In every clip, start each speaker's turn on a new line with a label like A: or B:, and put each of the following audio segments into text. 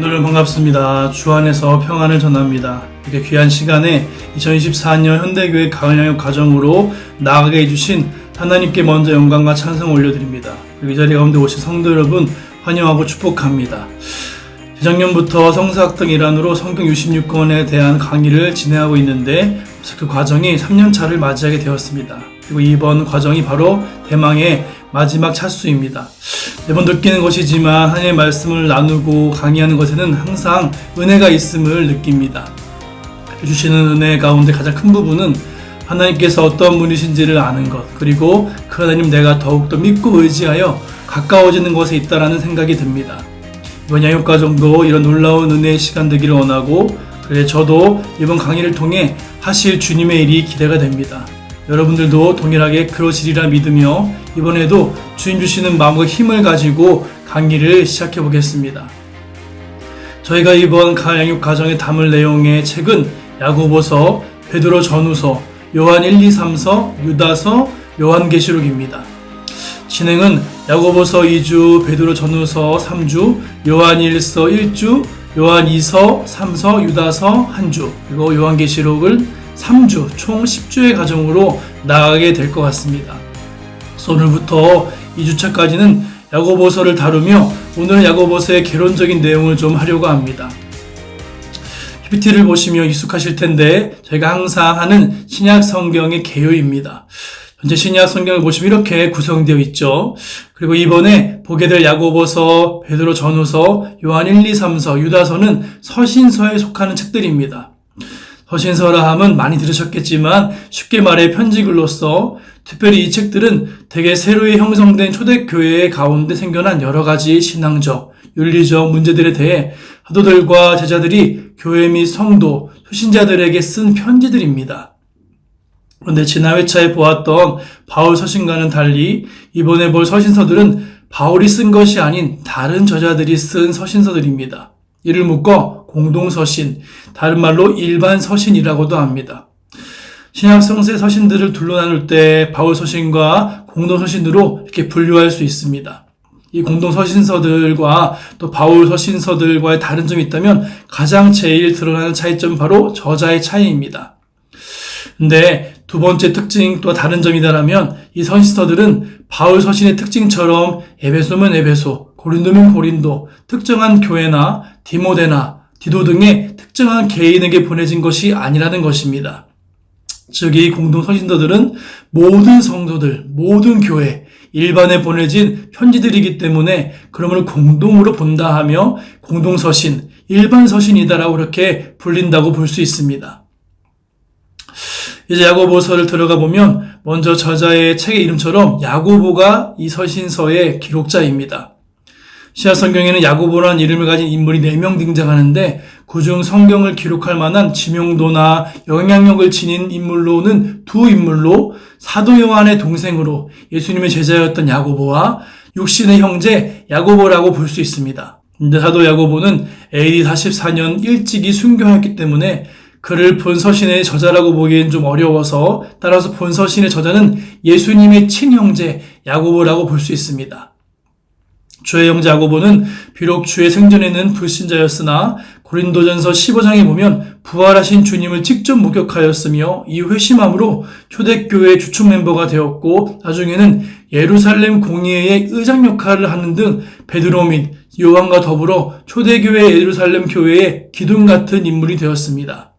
A: 오늘은 반갑습니다. 주 안에서 평안을 전합니다. 이렇게 귀한 시간에 2024년 현대교회 가을양육 가정으로 나아가게 해주신 하나님께 먼저 영광과 찬송을 올려드립니다. 그리고 이 자리 가운데 오신 성도 여러분 환영하고 축복합니다. 재작년부터 성사학 등 일환으로 성경 66권에 대한 강의를 진행하고 있는데 그 과정이 3년차를 맞이하게 되었습니다. 그리고 이번 과정이 바로 대망의 마지막 차수입니다. 매번 느끼는 것이지만 하나님의 말씀을 나누고 강의하는 것에는 항상 은혜가 있음을 느낍니다. 주시는 은혜 가운데 가장 큰 부분은 하나님께서 어떤 분이신지를 아는 것, 그리고 그 하나님 내가 더욱더 믿고 의지하여 가까워지는 것에 있다라는 생각이 듭니다. 이번 양육과정도 이런 놀라운 은혜의 시간 되기를 원하고, 그래 저도 이번 강의를 통해 하실 주님의 일이 기대가 됩니다. 여러분들도 동일하게 그러시리라 믿으며 이번에도 주님 주시는 마음과 힘을 가지고 강의를 시작해 보겠습니다. 저희가 이번 양육 과정에 담을 내용의 책은 야고보서, 베드로 전후서, 요한 1, 2, 3서, 유다서, 요한계시록입니다. 진행은 야고보서 2주, 베드로 전후서 3주, 요한 1서 1주, 요한 2서, 3서, 유다서 1주, 그리고 요한계시록을 3주, 총 10주의 과정으로 나가게 될 것 같습니다. 오늘부터 2주차까지는 야고보서를 다루며 오늘은 야고보서의 개론적인 내용을 좀 하려고 합니다. PPT를 보시면 익숙하실 텐데 저희가 항상 하는 신약 성경의 개요입니다. 현재 신약 성경을 보시면 이렇게 구성되어 있죠. 그리고 이번에 보게 될 야고보서, 베드로 전후서, 요한 1, 2, 3서, 유다서는 서신서에 속하는 책들입니다. 서신서라 함은 많이 들으셨겠지만 쉽게 말해 편지글로서, 특별히 이 책들은 대개 새로이 형성된 초대교회 가운데 생겨난 여러 가지 신앙적, 윤리적 문제들에 대해 사도들과 제자들이 교회 및 성도, 수신자들에게 쓴 편지들입니다. 그런데 지난 회차에 보았던 바울 서신과는 달리 이번에 볼 서신서들은 바울이 쓴 것이 아닌 다른 저자들이 쓴 서신서들입니다. 이를 묶어 공동서신, 다른 말로 일반 서신이라고도 합니다. 신약 성서의 서신들을 둘로 나눌 때 바울 서신과 공동서신으로 이렇게 분류할 수 있습니다. 이 공동서신서들과 또 바울 서신서들과의 다른 점이 있다면 가장 제일 드러나는 차이점은 바로 저자의 차이입니다. 근데 두 번째 특징 또 다른 점이다라면 이 서신서들은 바울 서신의 특징처럼 에베소면 에베소, 고린도면 고린도, 특정한 교회나 디모데나 디도 등의 특정한 개인에게 보내진 것이 아니라는 것입니다. 즉, 이 공동서신서들은 모든 성도들, 모든 교회, 일반에 보내진 편지들이기 때문에 그러므로 공동으로 본다 하며 공동서신, 일반 서신이다라고 그렇게 불린다고 볼 수 있습니다. 이제 야고보서를 들어가 보면 먼저 저자의 책의 이름처럼 야고보가 이 서신서의 기록자입니다. 신약 성경에는 야고보라는 이름을 가진 인물이 4명 등장하는데 그중 성경을 기록할 만한 지명도나 영향력을 지닌 인물로는 두 인물로 사도 요한의 동생으로 예수님의 제자였던 야고보와 육신의 형제 야고보라고 볼 수 있습니다. 근데 사도 야고보는 AD 44년 일찍이 순교하였기 때문에 그를 본 서신의 저자라고 보기엔 좀 어려워서 따라서 본 서신의 저자는 예수님의 친형제 야고보라고 볼 수 있습니다. 주의 형제 야고보는 비록 주의 생전에는 불신자였으나 고린도전서 15장에 보면 부활하신 주님을 직접 목격하였으며 이 회심함으로 초대교회의 주축 멤버가 되었고 나중에는 예루살렘 공의회의 의장 역할을 하는 등 베드로 및 요한과 더불어 초대교회 예루살렘 교회의 기둥 같은 인물이 되었습니다.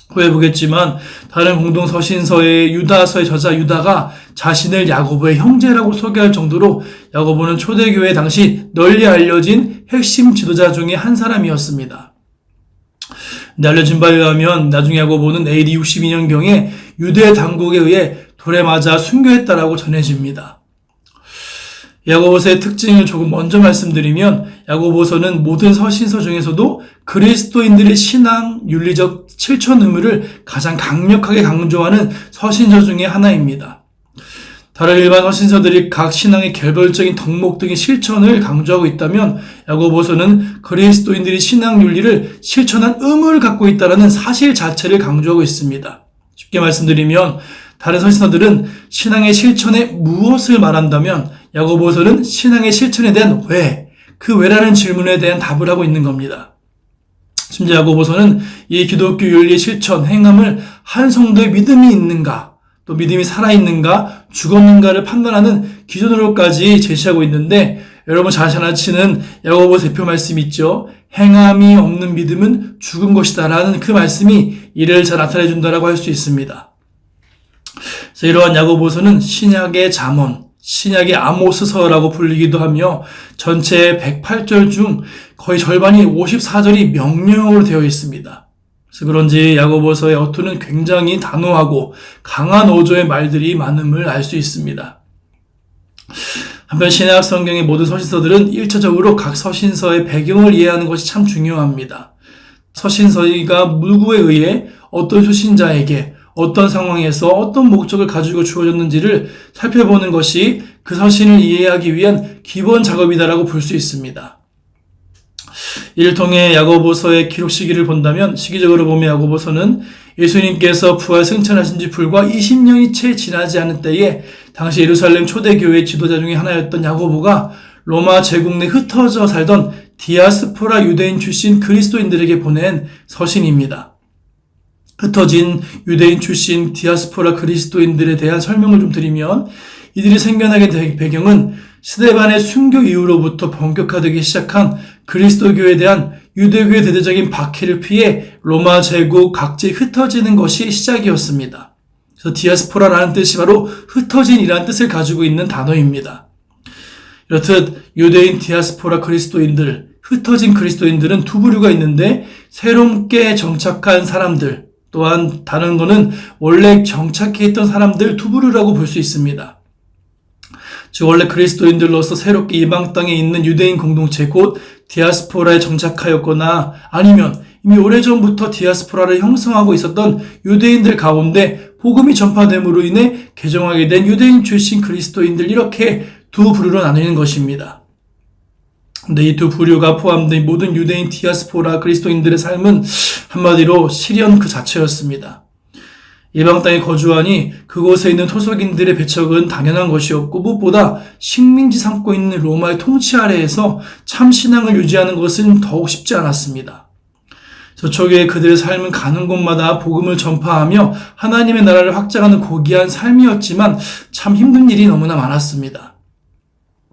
A: 후에 보겠지만 다른 공동서신서의 유다서의 저자 유다가 자신을 야고보의 형제라고 소개할 정도로 야고보는 초대교회 당시 널리 알려진 핵심 지도자 중에 한 사람이었습니다. 근데 알려진 바에 의하면 나중에 야고보는 AD 62년경에 유대 당국에 의해 돌에 맞아 순교했다라고 전해집니다. 야고보서의 특징을 조금 먼저 말씀드리면 야고보서는 모든 서신서 중에서도 그리스도인들의 신앙, 윤리적 실천 의무를 가장 강력하게 강조하는 서신서 중에 하나입니다. 다른 일반 서신서들이 각 신앙의 개별적인 덕목 등의 실천을 강조하고 있다면 야고보서는 그리스도인들이 신앙 윤리를 실천한 의무를 갖고 있다는 사실 자체를 강조하고 있습니다. 쉽게 말씀드리면 다른 서신서들은 신앙의 실천에 무엇을 말한다면 야고보서는 신앙의 실천에 대한 왜, 그 왜라는 질문에 대한 답을 하고 있는 겁니다. 심지어 야고보서는 이 기독교 윤리의 실천, 행함을 한 성도의 믿음이 있는가, 또 믿음이 살아있는가, 죽었는가를 판단하는 기준으로까지 제시하고 있는데, 여러분 잘 아시는 야고보 대표 말씀이 있죠. 행함이 없는 믿음은 죽은 것이다 라는 그 말씀이 이를 잘 나타내 준다라고 할 수 있습니다. 그래서 이러한 야고보서는 신약의 잠언, 신약의 아모스서라고 불리기도 하며 전체 108절 중 거의 절반이 54절이 명령어로 되어 있습니다. 그래서 그런지 야고보서의 어투는 굉장히 단호하고 강한 어조의 말들이 많음을 알 수 있습니다. 한편 신약 성경의 모든 서신서들은 1차적으로 각 서신서의 배경을 이해하는 것이 참 중요합니다. 서신서가 누구에 의해 어떤 수신자에게 어떤 상황에서 어떤 목적을 가지고 주어졌는지를 살펴보는 것이 그 서신을 이해하기 위한 기본 작업이다라고 볼 수 있습니다. 이를 통해 야고보서의 기록 시기를 본다면 시기적으로 보면 야고보서는 예수님께서 부활 승천하신 지 불과 20년이 채 지나지 않은 때에 당시 예루살렘 초대교회 지도자 중에 하나였던 야고보가 로마 제국 내 흩어져 살던 디아스포라 유대인 출신 그리스도인들에게 보낸 서신입니다. 흩어진 유대인 출신 디아스포라 그리스도인들에 대한 설명을 좀 드리면 이들이 생겨나게 된 배경은 스데반의 순교 이후로부터 본격화되기 시작한 그리스도교에 대한 유대교의 대대적인 박해를 피해 로마 제국 각지에 흩어지는 것이 시작이었습니다. 그래서 디아스포라라는 뜻이 바로 흩어진이라는 뜻을 가지고 있는 단어입니다. 이렇듯 유대인 디아스포라 그리스도인들, 흩어진 그리스도인들은 두 부류가 있는데 새롭게 정착한 사람들, 또한 다른 거는 원래 정착해 있던 사람들 두 부류라고 볼 수 있습니다. 즉 원래 그리스도인들로서 새롭게 이방 땅에 있는 유대인 공동체 곧 디아스포라에 정착하였거나 아니면 이미 오래전부터 디아스포라를 형성하고 있었던 유대인들 가운데 복음이 전파됨으로 인해 개종하게 된 유대인 출신 그리스도인들 이렇게 두 부류로 나뉘는 것입니다. 근데 이 두 부류가 포함된 모든 유대인 디아스포라 그리스도인들의 삶은 한마디로 시련 그 자체였습니다. 이방 땅에 거주하니 그곳에 있는 토속인들의 배척은 당연한 것이었고 무엇보다 식민지 삼고 있는 로마의 통치 아래에서 참 신앙을 유지하는 것은 더욱 쉽지 않았습니다. 저쪽에 그들의 삶은 가는 곳마다 복음을 전파하며 하나님의 나라를 확장하는 고귀한 삶이었지만 참 힘든 일이 너무나 많았습니다.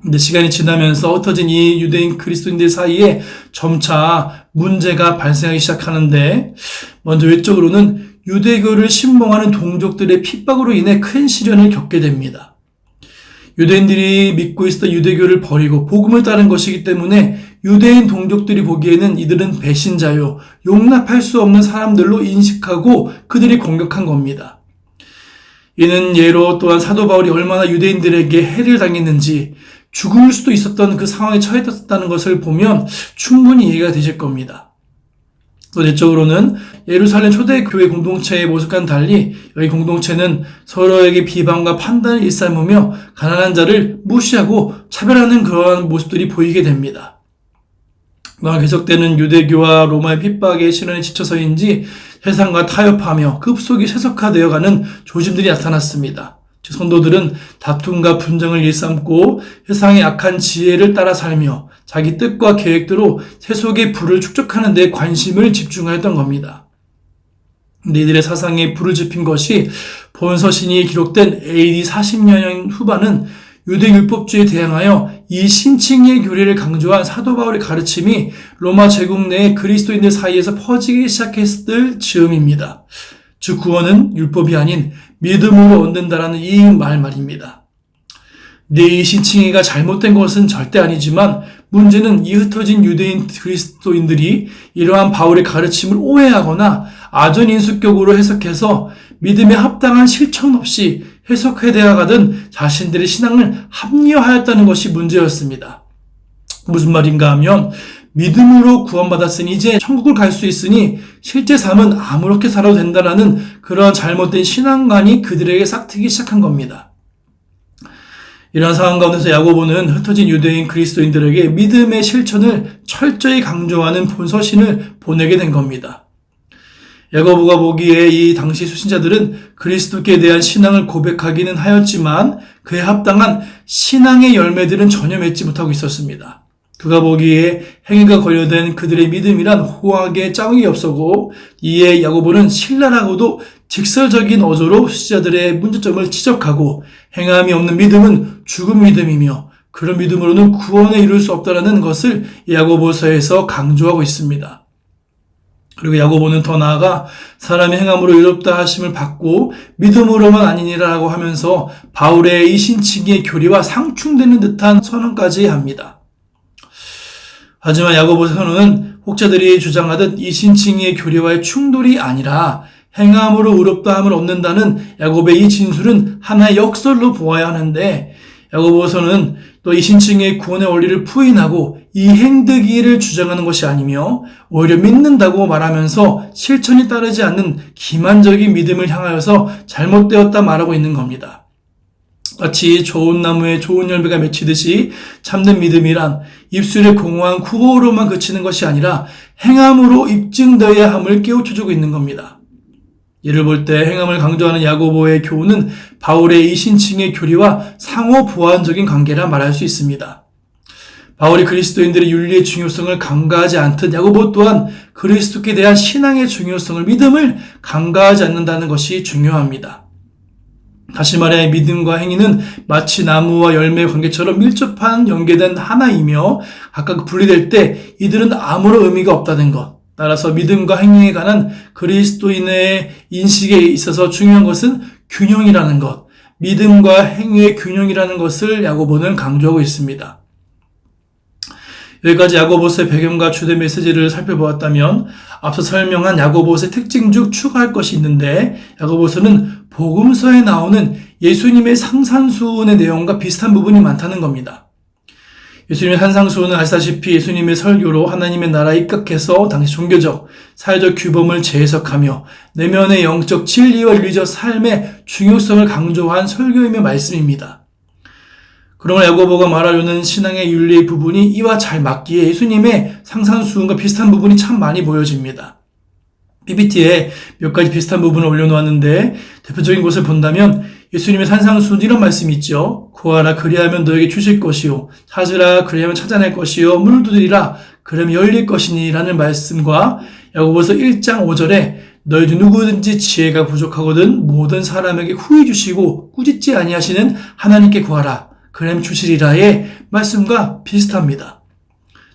A: 근데 시간이 지나면서 흩어진 이 유대인 그리스도인들 사이에 점차 문제가 발생하기 시작하는데 먼저 외적으로는 유대교를 신봉하는 동족들의 핍박으로 인해 큰 시련을 겪게 됩니다. 유대인들이 믿고 있었던 유대교를 버리고 복음을 따른 것이기 때문에 유대인 동족들이 보기에는 이들은 배신자요, 용납할 수 없는 사람들로 인식하고 그들이 공격한 겁니다. 이는 예로 또한 사도 바울이 얼마나 유대인들에게 해를 당했는지 죽을 수도 있었던 그 상황에 처했다는 것을 보면 충분히 이해가 되실 겁니다. 또 내적으로는 예루살렘 초대교회 공동체의 모습과는 달리 여기 공동체는 서로에게 비방과 판단을 일삼으며 가난한 자를 무시하고 차별하는 그러한 모습들이 보이게 됩니다. 그동안 계속되는 유대교와 로마의 핍박의 시련에 지쳐서인지 세상과 타협하며 급속히 세속화되어가는 조짐들이 나타났습니다. 즉 성도들은 다툼과 분쟁을 일삼고 세상의 악한 지혜를 따라 살며 자기 뜻과 계획대로 세속의 부를 축적하는 데 관심을 집중하였던 겁니다. 근데 이들의 사상에 불을 지핀 것이 본서신이 기록된 AD 40년 후반은 유대 율법주의에 대항하여 이 신칭의 교리를 강조한 사도 바울의 가르침이 로마 제국 내 그리스도인들 사이에서 퍼지기 시작했을 즈음입니다. 즉 구원은 율법이 아닌 믿음으로 얻는다라는 이 말입니다. 이 신칭의가 잘못된 것은 절대 아니지만 문제는 이 흩어진 유대인 그리스도인들이 이러한 바울의 가르침을 오해하거나 아전인수격으로 해석해서 믿음에 합당한 실천 없이 해석회되어 가던 자신들의 신앙을 합리화하였다는 것이 문제였습니다. 무슨 말인가 하면 믿음으로 구원받았으니 이제 천국을 갈 수 있으니 실제 삶은 아무렇게 살아도 된다라는 그런 잘못된 신앙관이 그들에게 싹트기 시작한 겁니다. 이러한 상황 가운데서 야고보는 흩어진 유대인 그리스도인들에게 믿음의 실천을 철저히 강조하는 본서신을 보내게 된 겁니다. 야고보가 보기에 이 당시 수신자들은 그리스도께 대한 신앙을 고백하기는 하였지만 그에 합당한 신앙의 열매들은 전혀 맺지 못하고 있었습니다. 그가 보기에 행위가 걸려된 그들의 믿음이란 호하게 짝이 없었고 이에 야고보는 신랄하고도 직설적인 어조로 수지자들의 문제점을 지적하고 행함이 없는 믿음은 죽은 믿음이며 그런 믿음으로는 구원에 이룰 수 없다는 것을 야고보서에서 강조하고 있습니다. 그리고 야고보는 더 나아가 사람의 행함으로 의롭다 하심을 받고 믿음으로만 아니니라라고 하면서 바울의 이 신칭의 교리와 상충되는 듯한 선언까지 합니다. 하지만 야고보 선언은 혹자들이 주장하듯 이 신칭의 교리와의 충돌이 아니라 행함으로 의롭다함을 얻는다는 야고보의 이 진술은 하나의 역설로 보아야 하는데 야고보서는 또 이 신칭의 구원의 원리를 부인하고 이 행득이를 주장하는 것이 아니며 오히려 믿는다고 말하면서 실천이 따르지 않는 기만적인 믿음을 향하여서 잘못되었다 말하고 있는 겁니다. 마치 좋은 나무에 좋은 열매가 맺히듯이 참된 믿음이란 입술에 공허한 구호로만 그치는 것이 아니라 행함으로 입증되어야 함을 깨우쳐주고 있는 겁니다. 이를 볼 때 행함을 강조하는 야고보의 교훈은 바울의 이 신칭의 교리와 상호 보완적인 관계라 말할 수 있습니다. 바울이 그리스도인들의 윤리의 중요성을 강조하지 않듯 야고보 또한 그리스도께 대한 신앙의 중요성을 믿음을 강조하지 않는다는 것이 중요합니다. 다시 말해 믿음과 행위는 마치 나무와 열매의 관계처럼 밀접한 연계된 하나이며 각각 분리될 때 이들은 아무런 의미가 없다는 것. 따라서 믿음과 행위에 관한 그리스도인의 인식에 있어서 중요한 것은 균형이라는 것, 믿음과 행위의 균형이라는 것을 야고보는 강조하고 있습니다. 여기까지 야고보서의 배경과 주된 메시지를 살펴보았다면 앞서 설명한 야고보서의 특징 중 추가할 것이 있는데 야고보서는 복음서에 나오는 예수님의 상산수훈의 내용과 비슷한 부분이 많다는 겁니다. 예수님의 산상수훈은 아시다시피 예수님의 설교로 하나님의 나라에 입각해서 당시 종교적, 사회적 규범을 재해석하며 내면의 영적 진리와 윤리적 삶의 중요성을 강조한 설교이며 말씀입니다. 그러나 야고보가 말하려는 신앙의 윤리의 부분이 이와 잘 맞기에 예수님의 상산수훈과 비슷한 부분이 참 많이 보여집니다. PPT에 몇 가지 비슷한 부분을 올려놓았는데 대표적인 것을 본다면 예수님의 산상수훈 이런 말씀이 있죠. 구하라 그리하면 너에게 주실 것이요 찾으라 그리하면 찾아낼 것이요 문을 두드리라 그러면 열릴 것이니 라는 말씀과 야고보서 1장 5절에 너희 중 누구든지 지혜가 부족하거든 모든 사람에게 후히 주시고 꾸짖지 아니하시는 하나님께 구하라 그러면 주시리라의 말씀과 비슷합니다.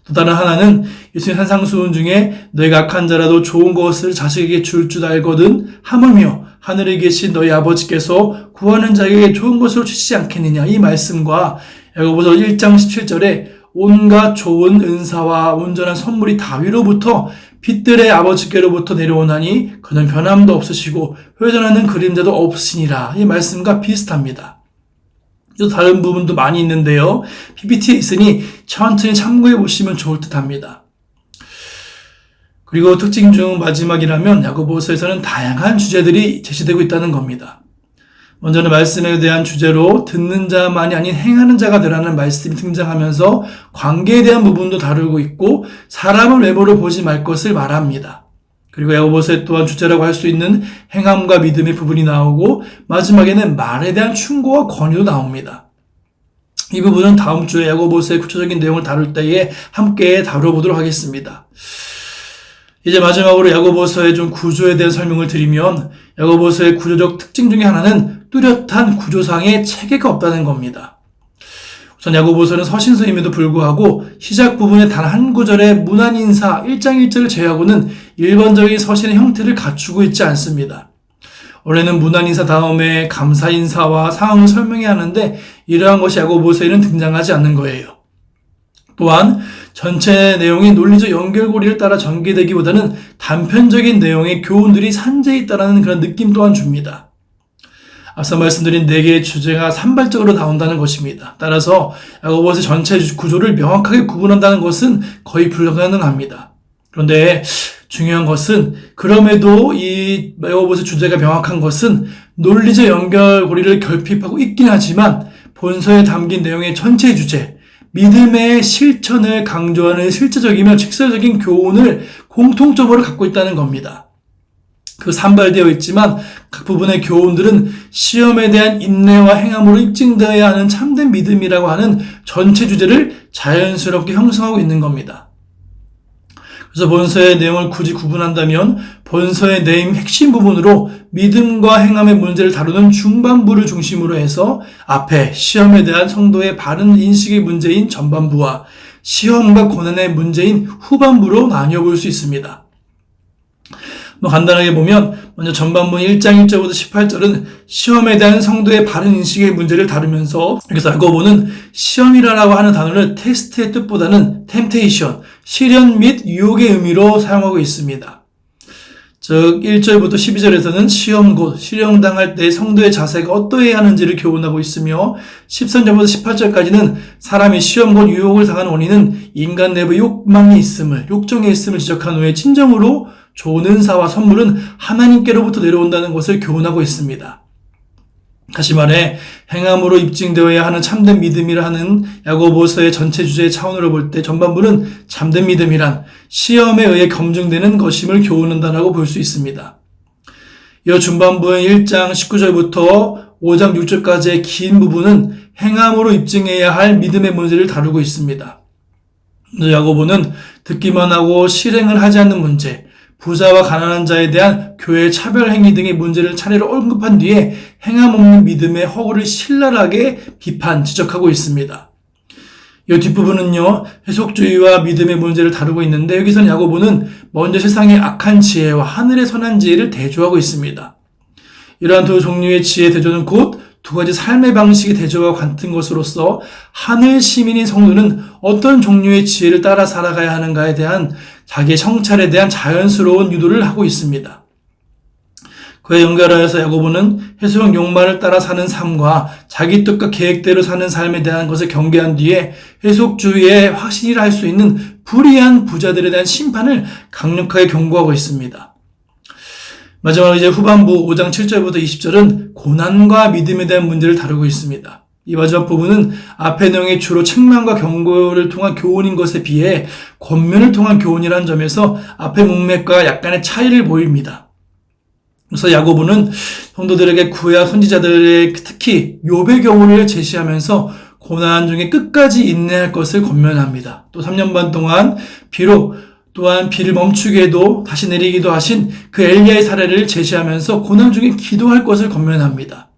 A: 또 다른 하나는 예수님 산상수훈 중에 너희가 악한 자라도 좋은 것을 자식에게 줄 알거든 하물며 하늘에 계신 너희 아버지께서 구하는 자에게 좋은 것으로 주시지 않겠느냐 이 말씀과 야고보서 1장 17절에 온갖 좋은 은사와 온전한 선물이 다 위로부터 빛들의 아버지께로부터 내려오나니 그는 변함도 없으시고 회전하는 그림자도 없으시니라 이 말씀과 비슷합니다. 또 다른 부분도 많이 있는데요. PPT에 있으니 천천히 참고해 보시면 좋을 듯 합니다. 그리고 특징 중 마지막이라면 야고보서에서는 다양한 주제들이 제시되고 있다는 겁니다. 먼저는 말씀에 대한 주제로 듣는 자만이 아닌 행하는 자가 되라는 말씀이 등장하면서 관계에 대한 부분도 다루고 있고 사람을 외모로 보지 말 것을 말합니다. 그리고 야고보서에 또한 주제라고 할 수 있는 행함과 믿음의 부분이 나오고 마지막에는 말에 대한 충고와 권유도 나옵니다. 이 부분은 다음 주에 야고보서의 구체적인 내용을 다룰 때에 함께 다뤄보도록 하겠습니다. 이제 마지막으로 야고보서의 좀 구조에 대한 설명을 드리면 야고보서의 구조적 특징 중에 하나는 뚜렷한 구조상의 체계가 없다는 겁니다. 우선 야고보서는 서신서임에도 불구하고 시작 부분의 단 한 구절의 문안인사 1장 1절을 제외하고는 일반적인 서신의 형태를 갖추고 있지 않습니다. 원래는 문안인사 다음에 감사인사와 상황을 설명해야 하는데 이러한 것이 야고보서에는 등장하지 않는 거예요. 또한 전체 내용이 논리적 연결고리를 따라 전개되기보다는 단편적인 내용의 교훈들이 산재해 있다는 그런 느낌 또한 줍니다. 앞서 말씀드린 4개의 주제가 산발적으로 나온다는 것입니다. 따라서 야고보서의 전체 구조를 명확하게 구분한다는 것은 거의 불가능합니다. 그런데 중요한 것은 그럼에도 이 야고보서의 주제가 명확한 것은 논리적 연결고리를 결핍하고 있긴 하지만 본서에 담긴 내용의 전체 주제, 믿음의 실천을 강조하는 실제적이며 직설적인 교훈을 공통점으로 갖고 있다는 겁니다. 산발되어 있지만 각 부분의 교훈들은 시험에 대한 인내와 행함으로 입증되어야 하는 참된 믿음이라고 하는 전체 주제를 자연스럽게 형성하고 있는 겁니다. 그래서 본서의 내용을 굳이 구분한다면 본서의 내용 핵심 부분으로 믿음과 행함의 문제를 다루는 중반부를 중심으로 해서 앞에 시험에 대한 성도의 바른 인식의 문제인 전반부와 시험과 고난의 문제인 후반부로 나뉘어 볼 수 있습니다. 간단하게 보면 먼저 전반부 1장 1절부터 18절은 시험에 대한 성도의 바른 인식의 문제를 다루면서 여기서 야고보는 시험이라고 하는 단어를 테스트의 뜻보다는 템테이션, 시련 및 유혹의 의미로 사용하고 있습니다. 즉 1절부터 12절에서는 시험 곧 실형당할 때 성도의 자세가 어떠해야 하는지를 교훈하고 있으며 13절부터 18절까지는 사람이 시험 곧 유혹을 당하는 원인은 인간 내부 욕망이 있음을, 욕정에 있음을 지적한 후에 진정으로 좋은 은사와 선물은 하나님께로부터 내려온다는 것을 교훈하고 있습니다. 다시 말해 행함으로 입증되어야 하는 참된 믿음이라 하는 야고보서의 전체 주제의 차원으로 볼 때 전반부는 참된 믿음이란 시험에 의해 검증되는 것임을 교훈한다라고 볼 수 있습니다. 이어 중반부의 1장 19절부터 5장 6절까지의 긴 부분은 행함으로 입증해야 할 믿음의 문제를 다루고 있습니다. 야고보는 듣기만 하고 실행을 하지 않는 문제, 부자와 가난한 자에 대한 교회 차별 행위 등의 문제를 차례로 언급한 뒤에 행함 없는 믿음의 허구를 신랄하게 비판, 지적하고 있습니다. 이 뒷부분은요, 해석주의와 믿음의 문제를 다루고 있는데 여기서는 야고보는 먼저 세상의 악한 지혜와 하늘의 선한 지혜를 대조하고 있습니다. 이러한 두 종류의 지혜 대조는 곧 두 가지 삶의 방식의 대조와 같은 것으로서 하늘 시민인 성도는 어떤 종류의 지혜를 따라 살아가야 하는가에 대한 자기의 성찰에 대한 자연스러운 유도를 하고 있습니다. 그에 연결하여서 야고보는 해수형 욕망을 따라 사는 삶과 자기 뜻과 계획대로 사는 삶에 대한 것을 경계한 뒤에 해석주의의 확신이라 할 수 있는 불의한 부자들에 대한 심판을 강력하게 경고하고 있습니다. 마지막으로 이제 후반부 5장 7절부터 20절은 고난과 믿음에 대한 문제를 다루고 있습니다. 이 마지막 부분은 앞의 내용이 주로 책망과 경고를 통한 교훈인 것에 비해 권면을 통한 교훈이라는 점에서 앞의 문맥과 약간의 차이를 보입니다. 그래서 야고보는 성도들에게 구약 선지자들의 특히 욥의 경우를 제시하면서 고난 중에 끝까지 인내할 것을 권면합니다. 또 3년 반 동안 비록 또한 비를 멈추게 해도 다시 내리기도 하신 그 엘리야의 사례를 제시하면서 고난 중에 기도할 것을 권면합니다.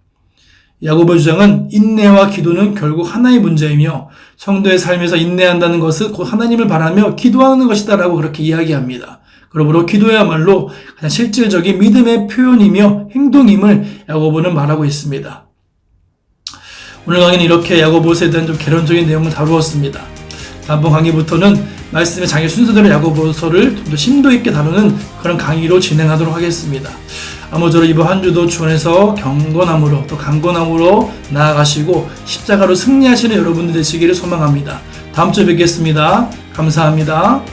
A: 야고보 주장은 인내와 기도는 결국 하나의 문제이며 성도의 삶에서 인내한다는 것은 곧 하나님을 바라며 기도하는 것이다라고 그렇게 이야기합니다. 그러므로 기도야말로 가장 실질적인 믿음의 표현이며 행동임을 야고보는 말하고 있습니다. 오늘 강의는 이렇게 야고보서에 대한 좀 개론적인 내용을 다루었습니다. 다음번 강의부터는 말씀의 장의 순서대로 야고보서를 좀 더 심도 있게 다루는 그런 강의로 진행하도록 하겠습니다. 아무쪼록 이번 한 주도 주 안에서 경건함으로 또 강건함으로 나아가시고 십자가로 승리하시는 여러분들 되시기를 소망합니다. 다음 주에 뵙겠습니다. 감사합니다.